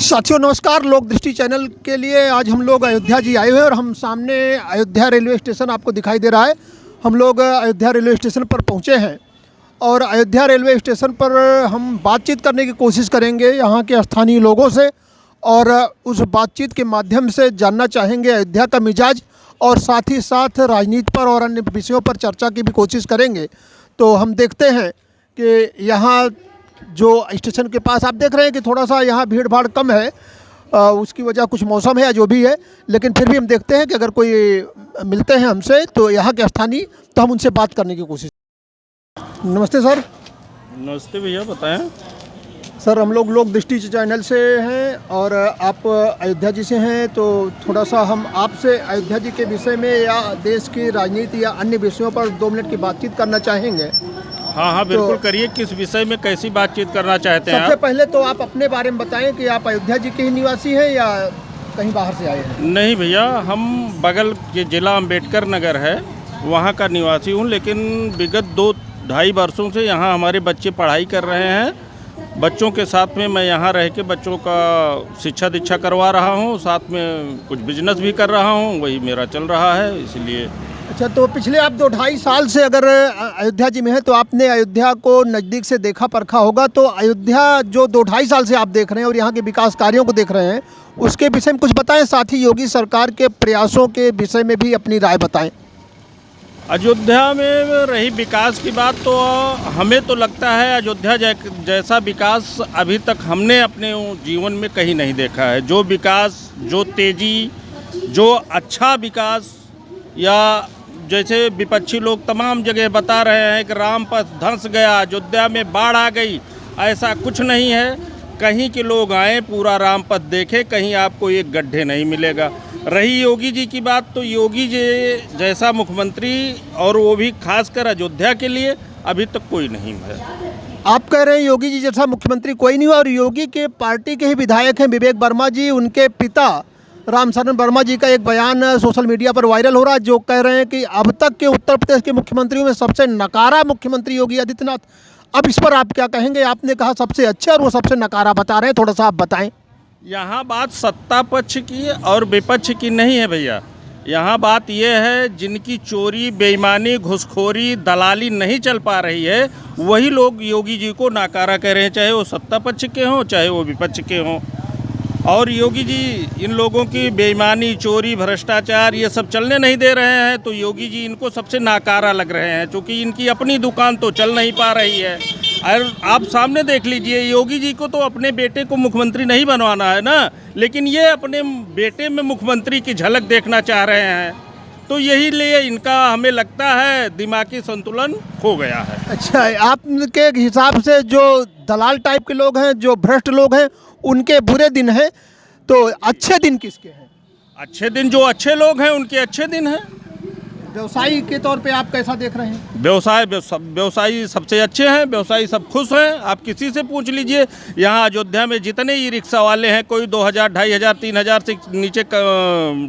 साथियों नमस्कार। लोक दृष्टि चैनल के लिए आज हम लोग अयोध्या जी आए हुए हैं और हम सामने अयोध्या रेलवे स्टेशन आपको दिखाई दे रहा है। हम लोग अयोध्या रेलवे स्टेशन पर पहुंचे हैं और अयोध्या रेलवे स्टेशन पर हम बातचीत करने की कोशिश करेंगे यहाँ के स्थानीय लोगों से और उस बातचीत के माध्यम से जानना चाहेंगे अयोध्या का मिजाज और साथ ही साथ राजनीति पर और अन्य विषयों पर चर्चा की भी कोशिश करेंगे। तो हम देखते हैं कि यहाँ जो स्टेशन के पास आप देख रहे हैं कि थोड़ा सा यहाँ भीड़ भाड़ कम है, उसकी वजह कुछ मौसम है या जो भी है, लेकिन फिर भी हम देखते हैं कि अगर कोई मिलते हैं हमसे तो यहाँ के स्थानीय तो हम उनसे बात करने की कोशिश। नमस्ते सर। नमस्ते भैया, बताएं। सर हम लोग लोक दृष्टि चैनल से हैं और आप अयोध्या जी से हैं, तो थोड़ा सा हम आपसे अयोध्या जी के विषय में या देश की राजनीति या अन्य विषयों पर 2 मिनट की बातचीत करना चाहेंगे। हाँ बिल्कुल करिए। किस विषय में कैसी बातचीत करना चाहते हैं? सबसे पहले तो आप अपने बारे में बताएं कि आप अयोध्या जी के ही निवासी हैं या कहीं बाहर से आए हैं? नहीं भैया, हम बगल के जिला अम्बेडकर नगर है वहाँ का निवासी हूँ, लेकिन विगत 2-2.5 वर्षों से यहाँ हमारे बच्चे पढ़ाई कर रहे हैं। बच्चों के साथ में मैं यहाँ रह के बच्चों का शिक्षा दीक्षा करवा रहा हूँ, साथ में कुछ बिजनेस भी कर रहा हूँ, वही मेरा चल रहा है इसलिए। अच्छा, तो पिछले आप 2-2.5 साल से अगर अयोध्या जी में है तो आपने अयोध्या को नज़दीक से देखा परखा होगा। तो अयोध्या जो 2-2.5 साल से आप देख रहे हैं और यहाँ के विकास कार्यों को देख रहे हैं, उसके विषय में कुछ बताएं। साथ ही योगी सरकार के प्रयासों के विषय में भी अपनी राय बताएं। अयोध्या में रही विकास की बात, तो हमें तो लगता है अयोध्या जैसा विकास अभी तक हमने अपने जीवन में कहीं नहीं देखा है। जो विकास, जो तेज़ी, जो अच्छा विकास, या जैसे विपक्षी लोग तमाम जगह बता रहे हैं कि राम पथ धंस गया, अयोध्या में बाढ़ आ गई, ऐसा कुछ नहीं है। कहीं के लोग आए, पूरा राम पथ देखें, कहीं आपको एक गड्ढे नहीं मिलेगा। रही योगी जी की बात, तो योगी जी जैसा मुख्यमंत्री और वो भी खासकर अयोध्या के लिए अभी तक कोई नहीं है। आप कह रहे हैं योगी जी जैसा मुख्यमंत्री कोई नहीं हुआ, और योगी के पार्टी के ही विधायक हैं विवेक वर्मा जी, उनके पिता रामशरण वर्मा जी का एक बयान सोशल मीडिया पर वायरल हो रहा है जो कह रहे हैं कि अब तक के उत्तर प्रदेश के मुख्यमंत्रियों में सबसे नकारा मुख्यमंत्री योगी आदित्यनाथ। अब इस पर आप क्या कहेंगे? आपने कहा सबसे अच्छे और वो सबसे नकारा बता रहे हैं, थोड़ा सा आप बताएं। यहाँ बात सत्ता पक्ष की और विपक्ष की नहीं है भैया। यहाँ बात यह है जिनकी चोरी, बेईमानी, घुसखोरी, दलाली नहीं चल पा रही है, वही लोग योगी जी को नकारा कह रहे हैं, चाहे वो सत्ता पक्ष के हों चाहे वो विपक्ष के हों। और योगी जी इन लोगों की बेईमानी, चोरी, भ्रष्टाचार ये सब चलने नहीं दे रहे हैं, तो योगी जी इनको सबसे नाकारा लग रहे हैं, क्योंकि इनकी अपनी दुकान तो चल नहीं पा रही है। और आप सामने देख लीजिए, योगी जी को तो अपने बेटे को मुख्यमंत्री नहीं बनवाना है ना, लेकिन ये अपने बेटे में मुख्यमंत्री की झलक देखना चाह रहे हैं। तो यही लिए इनका हमें लगता है दिमागी संतुलन खो गया है। अच्छा, आपके हिसाब से जो दलाल टाइप के लोग हैं, जो भ्रष्ट लोग हैं, उनके बुरे दिन हैं, तो अच्छे दिन किसके हैं? अच्छे दिन जो अच्छे लोग हैं उनके अच्छे दिन हैं। व्यवसायी के तौर पे आप कैसा देख रहे हैं? व्यवसायी सबसे अच्छे हैं, व्यवसायी सब खुश हैं। आप किसी से पूछ लीजिए, यहाँ अयोध्या में जितने ई रिक्शा वाले हैं, कोई 2,000, 2,500, 3,000 से नीचे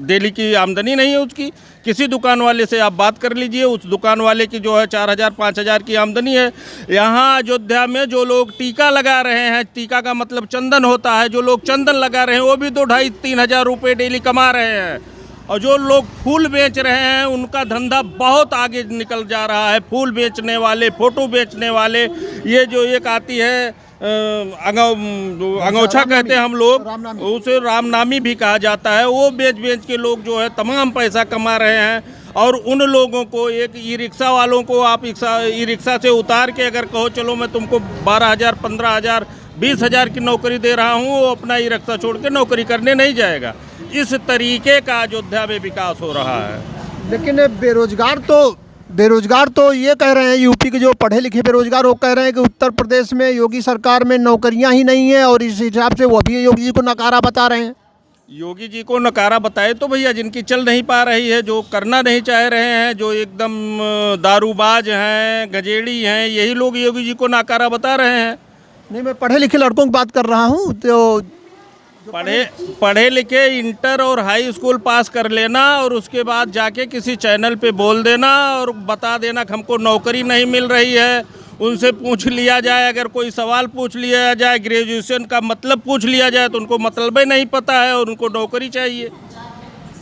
डेली की आमदनी नहीं है उसकी। किसी दुकान वाले से आप बात कर लीजिए, उस दुकान वाले की जो है 4,000, 5,000 की आमदनी है। यहाँ अयोध्या में जो लोग टीका लगा रहे हैं, टीका का मतलब चंदन होता है, जो लोग चंदन लगा रहे हैं वो भी 2,500-3 हज़ार रुपये डेली कमा रहे हैं। और जो लोग फूल बेच रहे हैं उनका धंधा बहुत आगे निकल जा रहा है। फूल बेचने वाले, फ़ोटो बेचने वाले, ये जो एक आती है अंगोछा कहते हैं हम लोग, उसे रामनामी भी कहा जाता है, वो बेच के लोग जो है तमाम पैसा कमा रहे हैं। और उन लोगों को, एक ई रिक्शा वालों को आप ई रिक्शा से उतार के अगर कहो चलो मैं तुमको 12,000, 15,000, 20,000 की नौकरी दे रहा हूँ, वो अपना ई रिक्शा छोड़ के नौकरी करने नहीं जाएगा। इस तरीके का अयोध्या में विकास हो रहा है। लेकिन बेरोजगार तो ये कह रहे हैं, यूपी के जो पढ़े लिखे बेरोजगार वो कह रहे हैं कि उत्तर प्रदेश में योगी सरकार में नौकरियां ही नहीं है, और इस हिसाब से वो भी योगी जी को नकारा बता रहे हैं। योगी जी को नकारा बताए तो भैया जिनकी चल नहीं पा रही है, जो करना नहीं चाह रहे हैं, जो एकदम दारूबाज हैं, गजेड़ी हैं, यही लोग योगी जी को नकारा बता रहे हैं। नहीं, मैं पढ़े लिखे लड़कों की बात कर रहा हूँ। तो पढ़े लिखे इंटर और हाई स्कूल पास कर लेना और उसके बाद जाके किसी चैनल पे बोल देना और बता देना कि हमको नौकरी नहीं मिल रही है, उनसे पूछ लिया जाए, अगर कोई सवाल पूछ लिया जाए, ग्रेजुएशन का मतलब पूछ लिया जाए तो उनको मतलब ही नहीं पता है और उनको नौकरी चाहिए।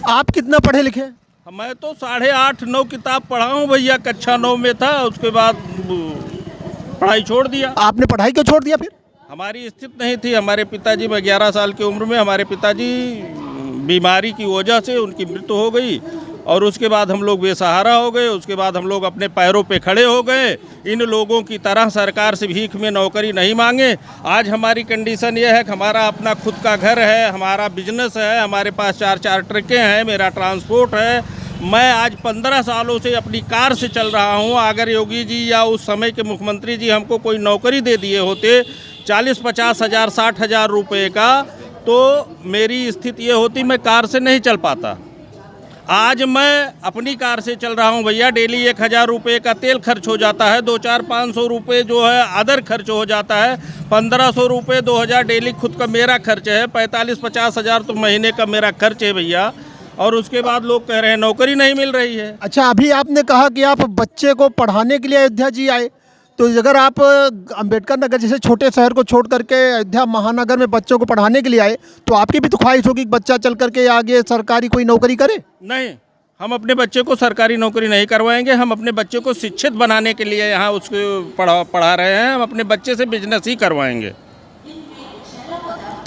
आप कितना पढ़े लिखे हैं? मैं तो 8.5-9 किताब पढ़ा हूँ भैया, कक्षा 9 में था, उसके बाद पढ़ाई छोड़ दिया। आपने पढ़ाई क्यों छोड़ दिया फिर? हमारी स्थिति नहीं थी, हमारे पिताजी, मैं 11 साल की उम्र में हमारे पिताजी बीमारी की वजह से उनकी मृत्यु हो गई और उसके बाद हम लोग बेसहारा हो गए। उसके बाद हम लोग अपने पैरों पे खड़े हो गए। इन लोगों की तरह सरकार से भीख में नौकरी नहीं मांगे। आज हमारी कंडीशन ये है कि हमारा अपना खुद का घर है, हमारा बिजनेस है, हमारे पास 4 ट्रकें हैं, मेरा ट्रांसपोर्ट है। मैं आज 15 सालों से अपनी कार से चल रहा हूँ। अगर योगी जी या उस समय के मुख्यमंत्री जी हमको कोई नौकरी दे दिए होते 40-50 हज़ार 60 हज़ार रुपये का, तो मेरी स्थिति ये होती मैं कार से नहीं चल पाता। आज मैं अपनी कार से चल रहा हूँ भैया। डेली 1000 रुपये का तेल खर्च हो जाता है, 2-4-500 रुपये जो है अदर खर्च हो जाता है, 1500 रुपये 2000 डेली खुद का मेरा खर्च है, 45-50 हज़ार तो महीने का मेरा खर्च है भैया। और उसके बाद लोग कह रहे हैं नौकरी नहीं मिल रही है। अच्छा, अभी आपने कहा कि आप बच्चे को पढ़ाने के लिए अयोध्या जी आए, तो अगर आप अंबेडकर नगर जैसे छोटे शहर को छोड़ करके अयोध्या महानगर में बच्चों को पढ़ाने के लिए आए, तो आपकी भी तो ख्वाहिश होगी कि बच्चा चल करके आगे सरकारी कोई नौकरी करे? नहीं, हम अपने बच्चे को सरकारी नौकरी नहीं करवाएंगे। हम अपने बच्चे को शिक्षित बनाने के लिए यहाँ उसको पढ़ा रहे हैं। हम अपने बच्चे से बिजनेस ही करवाएंगे।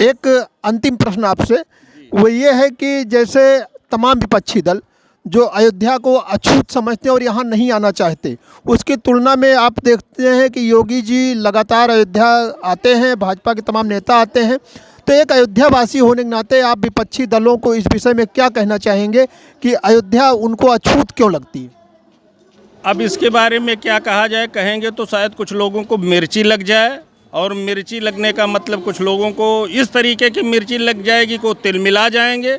एक अंतिम प्रश्न आपसे, वो ये है कि जैसे तमाम विपक्षी दल जो अयोध्या को अछूत समझते हैं और यहाँ नहीं आना चाहते, उसकी तुलना में आप देखते हैं कि योगी जी लगातार अयोध्या आते हैं, भाजपा के तमाम नेता आते हैं। तो एक अयोध्यावासी होने के नाते आप विपक्षी दलों को इस विषय में क्या कहना चाहेंगे कि अयोध्या उनको अछूत क्यों लगती है? अब इसके बारे में क्या कहा जाए, कहेंगे तो शायद कुछ लोगों को मिर्ची लग जाए, और मिर्ची लगने का मतलब कुछ लोगों को इस तरीके की मिर्ची लग जाएगी को तिल मिला जाएंगे।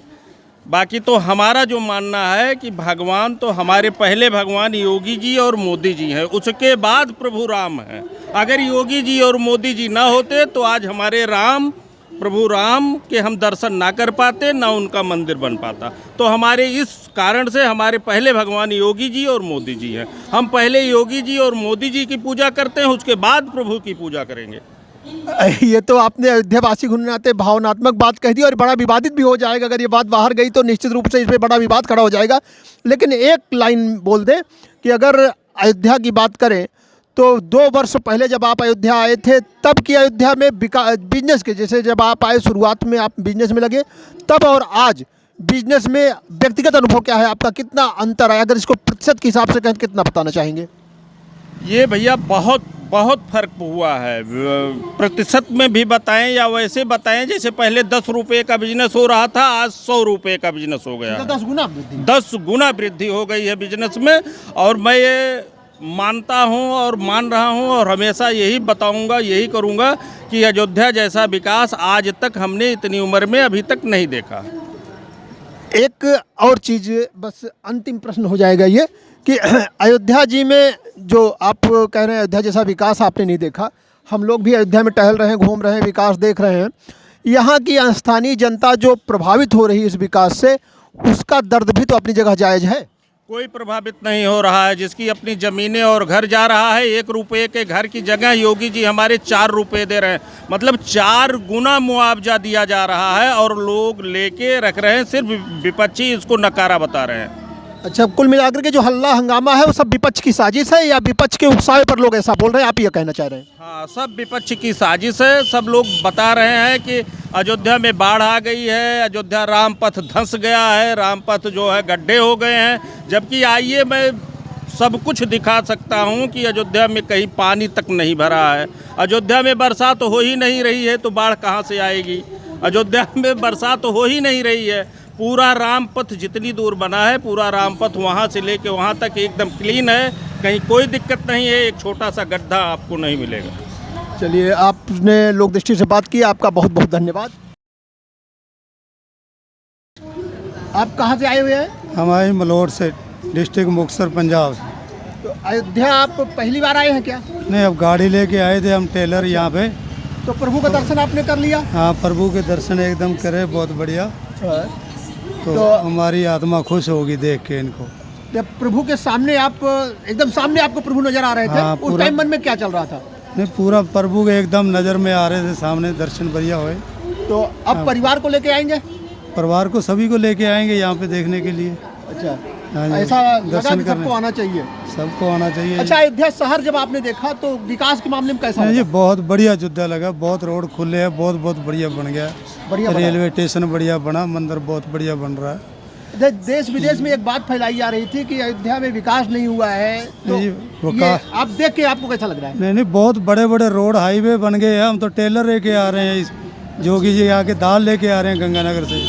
बाकी तो हमारा जो मानना है कि भगवान तो हमारे पहले भगवान योगी जी और मोदी जी हैं, उसके बाद प्रभु राम हैं। अगर योगी जी और मोदी जी ना होते तो आज हमारे राम, प्रभु राम के हम दर्शन ना कर पाते, ना उनका मंदिर बन पाता। तो हमारे इस कारण से हमारे पहले भगवान योगी जी और मोदी जी हैं। हम पहले योगी जी और मोदी जी की पूजा करते हैं, उसके बाद प्रभु की पूजा करेंगे। ये तो आपने अयोध्यावासी होने नाते भावनात्मक बात कह दी और बड़ा विवादित भी हो जाएगा। अगर ये बात बाहर गई तो निश्चित रूप से इस पर बड़ा विवाद खड़ा हो जाएगा। लेकिन एक लाइन बोल दें कि अगर अयोध्या की बात करें तो 2 वर्ष पहले जब आप अयोध्या आए थे, तब की अयोध्या में बिजनेस के, जैसे जब आप आए शुरुआत में आप बिजनेस में लगे, तब और आज बिजनेस में व्यक्तिगत अनुभव क्या है आपका? कितना अंतर है? अगर इसको प्रतिशत के हिसाब से कहें कितना बताना चाहेंगे? ये भैया बहुत फ़र्क हुआ है। प्रतिशत में भी बताएं या वैसे बताएं, जैसे पहले 10 रुपये का बिजनेस हो रहा था, आज 100 रुपये का बिजनेस हो गया। 10 गुना वृद्धि हो गई है बिजनेस में। और मैं ये मानता हूँ और मान रहा हूँ और हमेशा यही बताऊँगा, यही करूँगा कि अयोध्या जैसा विकास आज तक हमने इतनी उम्र में अभी तक नहीं देखा। एक और चीज़, बस अंतिम प्रश्न हो जाएगा ये कि अयोध्या जी में जो आप कह रहे हैं अयोध्या जैसा विकास आपने नहीं देखा, हम लोग भी अयोध्या में टहल रहे हैं, घूम रहे हैं, विकास देख रहे हैं। यहाँ की स्थानीय जनता जो प्रभावित हो रही है इस विकास से, उसका दर्द भी तो अपनी जगह जायज़ है। कोई प्रभावित नहीं हो रहा है। जिसकी अपनी ज़मीनें और घर जा रहा है, 1 रुपये के घर की जगह योगी जी हमारे 4 रुपये दे रहे हैं, मतलब 4 गुना मुआवजा दिया जा रहा है और लोग लेके रख रहे हैं। सिर्फ विपक्षी इसको नकारा बता रहे हैं। अच्छा, कुल मिलाकर के जो हल्ला हंगामा है वो सब विपक्ष की साजिश है या विपक्ष के उकसावे पर लोग ऐसा बोल रहे हैं, आप ये कहना चाह रहे हैं? हाँ, सब विपक्ष की साजिश है। सब लोग बता रहे हैं कि अयोध्या में बाढ़ आ गई है, अयोध्या रामपथ धंस गया है, रामपथ जो है गड्ढे हो गए हैं। जबकि आइए मैं सब कुछ दिखा सकता हूँ कि अयोध्या में कहीं पानी तक नहीं भरा है। अयोध्या में बरसात हो ही नहीं रही है तो बाढ़ कहाँ से आएगी? अयोध्या में बरसात हो ही नहीं रही है। पूरा रामपथ जितनी दूर बना है, पूरा रामपथ वहाँ से लेके वहाँ तक एकदम क्लीन है, कहीं कोई दिक्कत नहीं है। एक छोटा सा गड्ढा आपको नहीं मिलेगा। चलिए, आपने लोक दृष्टि से बात की, आपका बहुत बहुत धन्यवाद। आप कहाँ से आए हुए हैं? हम आए मलोट से, डिस्ट्रिक्ट मुक्तसर, पंजाब से। तो अयोध्या आप पहली बार आए हैं क्या? नहीं, अब गाड़ी लेके आए थे हम टेलर यहाँ पे। तो प्रभु का दर्शन आपने कर लिया? हाँ, प्रभु के दर्शन एकदम करे, बहुत बढ़िया। तो हमारी आत्मा खुश होगी देख के इनको। जब प्रभु के सामने आप एकदम सामने आपको प्रभु नजर आ रहे थे, हाँ, उस पूरा- टाइम मन में क्या चल रहा था? नहीं, पूरा प्रभु के एकदम नज़र में आ रहे थे, सामने दर्शन बढ़िया हुए। तो अब परिवार को लेके आएंगे? परिवार को सभी को लेके आएंगे यहाँ पे देखने के लिए। अच्छा, हाँ जी, ऐसा लगा दर्शन कि सबको करने आना चाहिए। सबको आना चाहिए। अच्छा, अयोध्या शहर जब आपने देखा तो विकास के मामले में कैसा नहीं जी, लगा? बहुत बढ़िया अयोध्या लगा, बहुत रोड खुले हैं, बहुत बहुत बढ़िया बन गया। बढ़िया बना। रेलवे स्टेशन बढ़िया बना, मंदिर बहुत बढ़िया बन रहा है। देश विदेश में एक बात फैलाई जा रही थी कि अयोध्या में विकास नहीं हुआ है, तो नहीं जी, ये विकास- आप देख के आपको कैसा लग रहा है? नहीं नहीं, बहुत बड़े बड़े रोड हाईवे बन गए हैं। हम तो टेलर लेके आ रहे हैं, जोगी जी आके दाल लेके आ रहे हैं गंगानगर से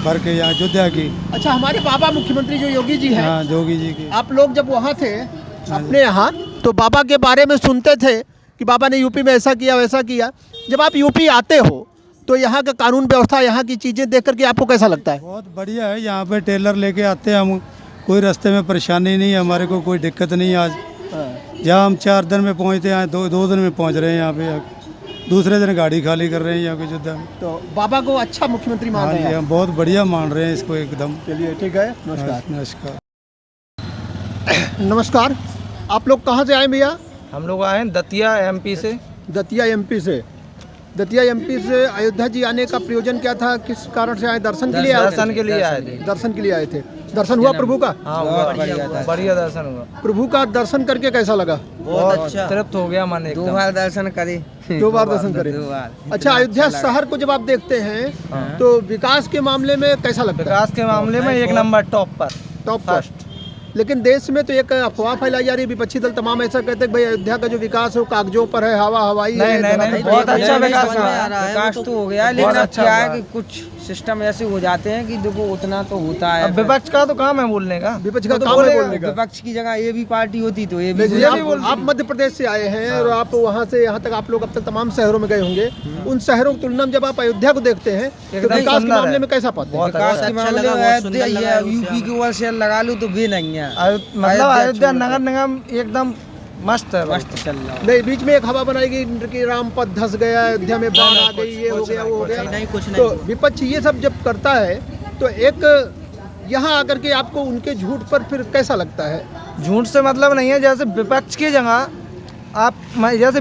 भर के यहाँ अयोध्या की। अच्छा, हमारे बाबा मुख्यमंत्री जो योगी जी हैं, हाँ, जोगी जी की। आप लोग जब वहाँ थे अपने यहाँ, तो बाबा के बारे में सुनते थे कि बाबा ने यूपी में ऐसा किया वैसा किया। जब आप यूपी आते हो तो यहाँ का कानून व्यवस्था, यहाँ की चीज़ें देख करके आपको कैसा लगता है? बहुत बढ़िया है। यहाँ पे टेलर लेके आते हैं हम, कोई रास्ते में परेशानी नहीं है, हमारे को कोई दिक्कत नहीं है। आज जहाँ हम 4 दिन में पहुँचते हैं, 2 दिन में पहुँच रहे हैं यहाँ पे। दूसरे दिन गाड़ी खाली कर रहे हैं यहाँ के अयोध्या में। तो बाबा को अच्छा मुख्यमंत्री मान हाँ रहे जी, हैं? हम बहुत बढ़िया मान रहे हैं इसको एकदम। चलिए, ठीक है, नमस्कार। नमस्कार। नमस्कार, आप लोग कहाँ से आए भैया? हम लोग आए हैं दतिया एमपी से। दतिया एमपी से। दतिया एमपी से अयोध्या जी आने का प्रयोजन क्या था? किस कारण से आए? दर्शन के लिए आए थे? दर्शन के लिए आए थे। दर्शन के लिए आए थे। दर्शन हुआ प्रभु का? हाँ, हुआ, बढ़िया दर्शन हुआ। प्रभु का दर्शन करके कैसा लगा? बहुत अच्छा, तृप्त हो गया मन एकदम। 2 बार दर्शन करे। 2 बार दर्शन करे। 2 बार। अच्छा, अयोध्या शहर को जब आप देखते हैं तो विकास के मामले में कैसा लगता है? विकास के मामले में 1 नंबर टॉप पर। Top first. लेकिन देश में तो एक अफवाह फैलाई जा रही है, विपक्षी दल तमाम ऐसा कहते हैं कि भाई अयोध्या का जो विकास है वो कागजों पर है, हवा हवाई है। नहीं, बहुत अच्छा विकास हुआ है। विकास तो हो गया, लेकिन अब क्या है कि कुछ सिस्टम ऐसे हो जाते हैं कि देखो उतना तो होता है। अब विपक्ष का तो काम है बोलने का। विपक्ष का तो काम है बोलेगा। बोलने का। विपक्ष की जगह ये भी पार्टी होती तो ये भी लेकिन बोलती। आप मध्य प्रदेश से आए हैं और आप वहाँ से यहाँ तक, आप लोग अब तक तमाम शहरों में गए होंगे, उन शहरों की तुलना में जब आप अयोध्या को देखते हैं तो एकदम विकास के सुंदर मामले है। में कैसा पाते हैं? बहुत विकास अच्छा के मामले में अयोध्या यूपी के ऊपर से लगा लूँ तो भी नहीं है। मतलब अयोध्या नगर निगम एकदम मस्त है। मस्त चल रहा है। नहीं, बीच में एक हवा बनाई गई कि राम पथ धस गया, अयोध्या में बाढ़ आ गई, ये हो गया वो हो गया। तो विपक्ष ये सब जब करता है तो एक यहाँ आकर के आपको उनके झूठ पर फिर कैसा लगता है? झूठ से मतलब नहीं है। जैसे विपक्ष की जगह आप जैसे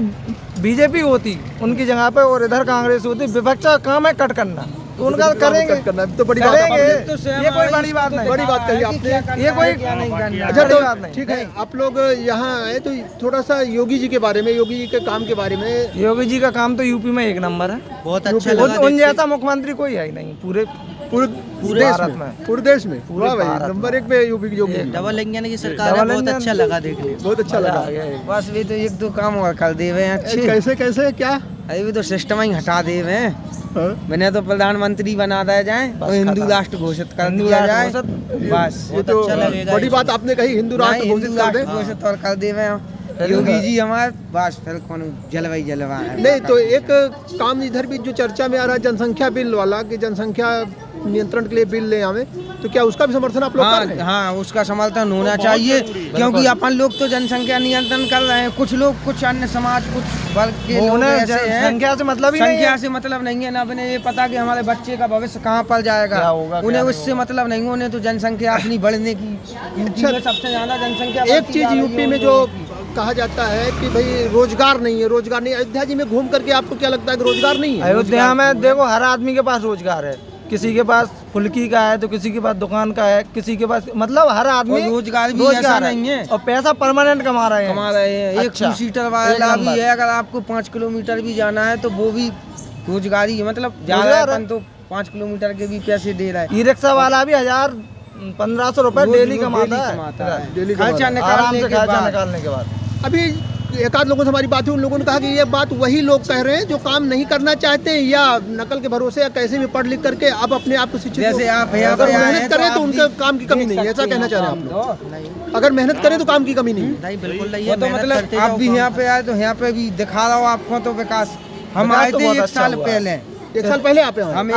बीजेपी होती उनकी जगह पे और इधर कांग्रेस होती, विपक्ष का काम है कट करना, तो उनका करेंगे। कट करना तो बड़ी बात है। करेंगे, ये कोई बड़ी बात नहीं। बड़ी बात कही आपने। ये कोई अच्छा, बड़ी तो बात नहीं। ठीक है, आप लोग यहाँ आए तो थोड़ा सा योगी जी के बारे में, योगी जी के काम के बारे में। योगी जी का काम तो यूपी में 1 नंबर है। बहुत अच्छा उन जैसा मुख्यमंत्री कोई है ही नहीं पूरे पूरे भारत में। पूरे देश में पूरे वाह भाई, भारत नंबर 1 पे योगी जी। डबल इंजन की सरकार है, डबल बहुत इंजन। अच्छा लगा देखने। बहुत अच्छा लगा। बस भी तो 1-2 काम और कर दे हुए हैं अच्छे। कैसे कैसे क्या? अभी भी तो सिस्टम ही हटा दे हुए हैं। हाँ? मैंने तो प्रधानमंत्री बना दिया जाए और हिंदू राष्ट्र घोषित कर दिया जाए, बस ये तो बड़ी बात आपने कही, हिंदू राष्ट्र नहीं, घोषित हिंदू कर राष्ट्र दे। घोषित और कर दे हुए हैं योगी जी हमारे। बस फिर कौन जलवाई है। नहीं तो एक काम इधर भी जो चर्चा में आ रहा है, जनसंख्या बिल वाला, कि जनसंख्या नियंत्रण के लिए बिल ले आवे, तो क्या उसका भी समर्थन आप लोग कर रहे हैं? हाँ, उसका समर्थन होना चाहिए, क्योंकि अपन लोग तो जनसंख्या नियंत्रण कर रहे हैं। कुछ लोग, कुछ अन्य समाज, कुछ वर्ग के लोग ऐसे हैं, संख्या से मतलब ही नहीं संख्या है। से मतलब नहीं है ना। अपने ये पता कि हमारे बच्चे का भविष्य कहाँ पर जाएगा, क्या होगा, उन्हें क्या उससे मतलब नहीं। उन्हें तो जनसंख्या अपनी बढ़ने की, यूपी में सबसे ज्यादा जनसंख्या एक बढ़ती चीज जा रही है यूपी में जो कहा जाता है कि भाई रोजगार नहीं है, रोजगार नहीं। अयोध्या जी में घूम करके आपको क्या लगता है कि रोजगार नहीं है? अयोध्या में देखो हर आदमी के पास रोजगार है। किसी के पास फुल्की का है तो किसी के पास दुकान का है, किसी के पास मतलब हर आदमी और रोजगार भी ऐसा नहीं है। और पैसा परमानेंट कमा रहे हैं। कमा रहे हैं। एक अच्छा, 2 सीटर वाला एक भी नंबर। है, अगर आपको 5 किलोमीटर भी जाना है तो वो भी रोजगारी है। मतलब जा रहा है रोजगार है। अपन तो 5 किलोमीटर के भी पैसे दे रहा है। ई रिक्शा वाला भी 1000-1500 रुपए रोज- डेली रोज कमाता कमाता है। है। डेली कमा खर्चा रहा है। आराम निकालने से के खर्चा बाद निकालने के बाद अभी एक आध लोगों से हमारी बात हुई, उन लोगों ने कहा कि ये बात वही लोग कह रहे हैं जो काम नहीं करना चाहते हैं या नकल के भरोसे या कैसे भी पढ़ लिख करके अब अपने आप को शिक्षित जैसे आप यहाँ अगर पे आए मेहनत हैं करें तो आप उनके भी काम की कमी नहीं है, ऐसा कहना चाह रहे हैं आप लोग? नहीं, अगर मेहनत करें तो काम की कमी नहीं है। नहीं बिल्कुल नहीं है। तो मतलब आप भी यहाँ पे आए तो यहाँ पे भी दिखा रहा हो आपको तो विकास। हम विकास आए तो थे बहुत 1 अच्छा साल हुआ है। पहले, 1 साल पहले आप यहाँ आए? हम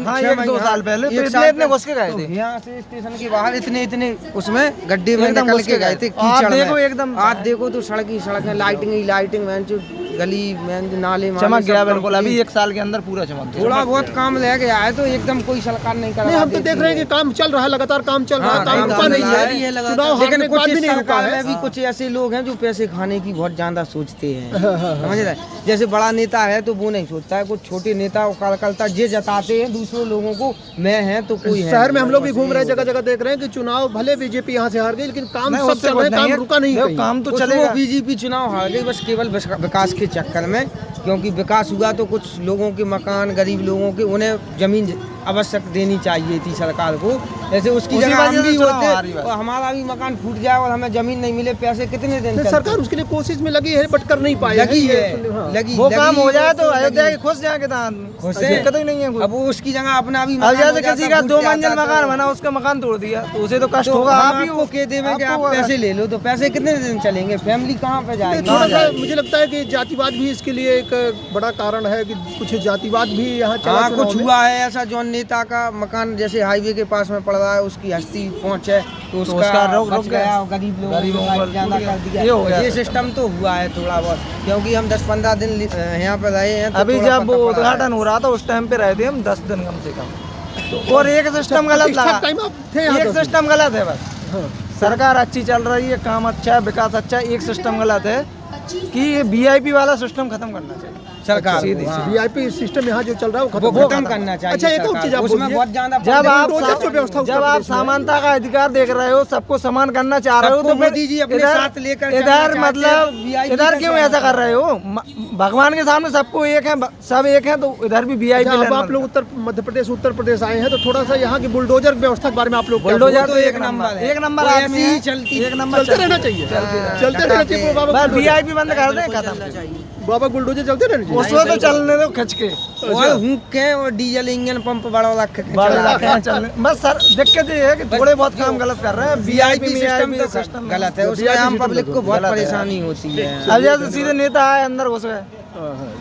हाँ, 1 साल पहले तो इतने घुस के गए थे। यहाँ से स्टेशन के बाहर इतने उसमें गड्ढे में एकदम निकल घुस के के गए थे गए। कीचड़ आप देखो में। एकदम। आज देखो तो सड़क ही सड़क है, लाइटिंग मैन जो गली में नाले चमक गया बिल्कुल, अभी 1 साल के अंदर पूरा चमक गया। थोड़ा बहुत काम रह गया है तो एकदम कोई सरकार नहीं कर नहीं, हम तो देख रहे हैं कि काम चल रहा है, लगातार काम चल रहा है, काम रुका नहीं है। चुनाव हारने के बाद भी नहीं रुका है। भी कुछ ऐसे लोग हैं जो पैसे खाने की बहुत ज्यादा सोचते हैं, समझ रहे हैं? जैसे बड़ा नेता है तो वो नहीं सोचता है, कुछ छोटे नेता और कार्यकर्ता ये जताते हैं दूसरों लोगों को मैं है तो कोई है। शहर में हम लोग भी घूम रहे हैं, जगह जगह देख रहे हैं कि चुनाव भले बीजेपी यहाँ से हार गई, लेकिन काम सब चल रहा है, काम रुका नहीं है। काम तो कुछ चलेगा। वो बीजेपी चुनाव हार गई बस केवल विकास के चक्कर में, क्योंकि विकास हुआ तो कुछ लोगों के मकान, गरीब लोगों के उन्हें जमीन आवश्यक देनी चाहिए थी सरकार को। जैसे उसकी उसी जगह हम वजह से भी चुनाव होते हारी बस। और हमारा भी मकान फूट जाए और हमें जमीन नहीं मिले, पैसे कितने दिन चलते? सरकार उसके लिए कोशिश में लगी है, बट कर नहीं पाई लगी है, हाँ। लगी वो काम हो जाए तो लगी। अयोध्या के खुश जाए किसान, खुश है। दिक्कत ही नहीं है कोई। अब वो उसकी जगह अपना भी अब मकान हो जैसे जाता, किसी का फूट 2 जाता मंजिल तो- मकान बना, उसका मकान तोड़ दिया तो उसे तो कष्ट तो होगा। आप हम ही भी को कह देवे कि आप पैसे ले लो, तो पैसे कितने दिन चलेंगे? फैमिली कहाँ पे जाएगी? थोड़ा सा मुझे लगता है कि जातिवाद भी इसके लिए एक बड़ा कारण है कि कुछ जातिवाद भी यहाँ चला हाँ, चुनाव कुछ में। हुआ है ऐसा जो नेता का मकान जैसे हाईवे के पास में पड़ रहा है, उसकी हस्ती पहुंचे तो उसका रुक बच गया, गरीब लोगों गरीबों को पर ज्यादा टूट कर गया। ये हो दिया। गया ये सर। सिस्टम तो हुआ है थोड़ा बहुत, क्योंकि हम 10-15 दिन यहाँ पे रहे हैं तो अभी थोड़ा जब वो पता पड़ा है। उद्घाटन हो रहा था उस टाइम पे रहे थे हम 10 दिन कम से कम, और एक सिस्टम गलत लगा। टाइम आप थे यहाँ एक 10 दिन। सिस्टम गलत है बस। हाँ। सरकार अच्छी चल रही है, काम अच्छा है, विकास अच्छा है, एक सिस्टम गलत है कि ये VIP वाला सिस्टम खत्म करना चाहिए सरकार सीधी को, हाँ। VIP सिस्टम यहाँ जो चल रहा है वो वो खत्म करना चाहिए। अच्छा, एक और सरकार चीज आप को। उसमें बोलिए। बहुत ज्यादा जब आप बुलडोजर जो व्यवस्था उत्तर जब आप प्रदेश में है। समानता का अधिकार देख रहे हो, सबको समान करना चाह रहे हो, सबको तो फिर मोदी जी अपने इधर- साथ लेकर चलना इधर चाहते हैं, मतलब VIP इधर का क्यों क्या ऐसा कर रहे हो? भगवान के सामने सबको एक है, सब एक है, तो इधर भी VIP अच्छा, अब लेना आप लोग उत्तर प्रदेश आए हैं, तो थोड़ा सा यहाँ की बुलडोजर व्यवस्था के बारे में आप लोग क्या बुलडोजर तो तो एक एक नंबर नंबर है। एक नंबर वो आदमी ऐसे ही है, चलती- एक नंबर चलते रहना चाहिए, चलते रहना चाहिए बाबा बस बुलडोजर। VIP बंद कर दे, खत्म। बाबा बुलडोजर चलते रहना चाहिए। उसको तो चलने दो खच के, और हुक के और डीजल इंजन पंप बड़ा रख के बाल चला रखे हैं चलने। बस सर दिक्कत ये है कि थोड़े बहुत काम गलत कर रहे हैं। VIP में सिस्टम VIP तो सिस्टम गलत है, उसमें VIP आम सिस्टम पब्लिक को बहुत गलत है। परेशानी होती है। अब जैसे सीधे नेता आए अंदर घुस गए,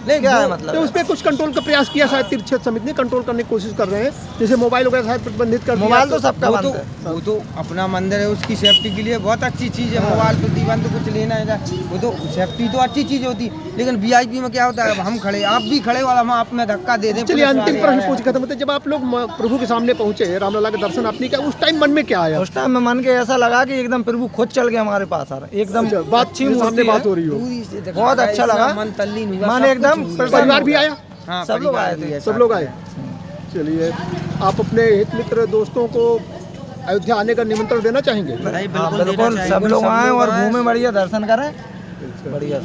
नहीं, क्या है वो- मतलब? तो उस पर कुछ कंट्रोल का प्रयास किया, शायद तीर्थ क्षेत्र समिति ने कंट्रोल करने की कोशिश कर रहे हैं, जैसे मोबाइल वगैरह शायद प्रतिबंधित कर दिया। मोबाइल तो सबका वो बंद है। वो तो अपना मंदिर है, उसकी सेफ्टी के लिए बहुत अच्छी चीज़ है। मोबाइल प्रतिबंध कुछ लेना है, वो तो सेफ्टी तो अच्छी चीज़ होती है, लेकिन VIP में क्या होता है? अब हम खड़े, आप भी खड़े और हम आप में धक्का दे दें। चलिए पुलिस अंतिम वाले प्रश्न आ रहे पूछ खत्म होते, जब आप लोग प्रभु के सामने पहुंचे, रामलला के दर्शन आपने किया, उस टाइम मन में क्या आया? उस टाइम में मन के ऐसा लगा कि एकदम प्रभु खुद चल के हमारे पास आ रहे हैं। एकदम अच्छा, बात अच्छी सामने मूर्ति बात है। हो रही हो, दूरी से देखा बहुत है, अच्छा इतना लगा। मन तल्लीन हुआ, मन सब एकदम कुछ हुआ। प्रसन्न परिवार भी हो गया। आया, हाँ, सब लोग परिवार आए भी थे। है सब साथ लोग में। आए। चलिए, आप अपने हित मित्र दोस्तों को अयोध्या आने का निमंत्रण देना चाहेंगे? हाँ, बिल्कुल सब लोग आए और घूमे, बढ़िया दर्शन करें, बढ़िया।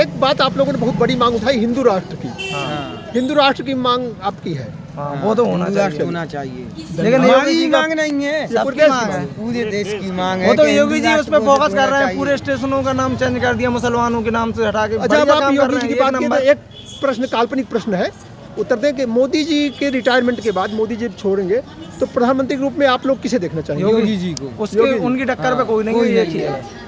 एक बात आप लोगों ने बहुत बड़ी मांग उठाई, हिंदू राष्ट्र की। हाँ, हिंदू राष्ट्र की मांग आपकी है। हाँ, वो तो होना हिंदू राष्ट्र चाहिए। होना चाहिए, लेकिन हमारी योगी जी का मांग नहीं है, सबकी मांग है। पूरे देश की मांग है। वो तो कि योगी हिंदू जी उस राष्ट्र पर को फोकस कर रहे हैं, चाहिए। पूरे स्टेशनों का नाम चेंज कर दिया, मुसलमानों के नाम से हटा के। अच्छा, अब बढ़िया आप काम कर योगी रहे जी हैं, की बात एक की, नंबर। तो एक प्रश्न, काल्पनिक प्रश्न है, उत्तर दें कि मोदी जी के रिटायरमेंट के बाद, मोदी जी छोड़ेंगे तो प्रधानमंत्री के रूप में आप लोग किसे देखना चाहेंगे? योगी जी को। उसके योगी जी। उनकी टक्कर पे कोई नहीं कोई है, एक नहीं ही है। है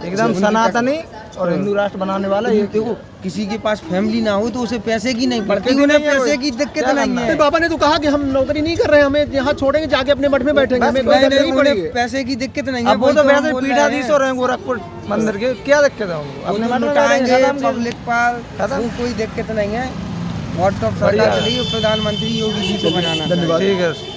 एकदम सनातनी और हिंदू राष्ट्र बनाने वाला एक। देखो, किसी के पास फैमिली ना हो तो उसे पैसे की नहीं पड़ती, दिक्कत उन्हें नहीं है, पैसे कोई। की दिक्कत क्या नहीं करना है। नहीं, बाबा ने तो कहा कि हम नौकरी नहीं कर रहे हैं, हमें यहाँ छोड़ेंगे, जाके अपने मठ में बैठेंगे, हमें कोई नहीं, नहीं उन्हें पड़ेगी। पैसे की दिक्कत नहीं है। अब वो तो वही वैसे हम बोल रहे पीठाधीश हैं। हो रहे हैं गोरखपुर मंदिर के, क्या दिक्कत है उनको? वो अपने तो मठ में लुटाएंगे बैठेंगे, खत्म। पब्लिक पर, खत्म। वो कोई दिक्कत नहीं है। व्हाट्सअप बढ़िया सरकार है। चली, प्रधानमंत्री योगी जी को बनाना धन्यवाद। ठीक है।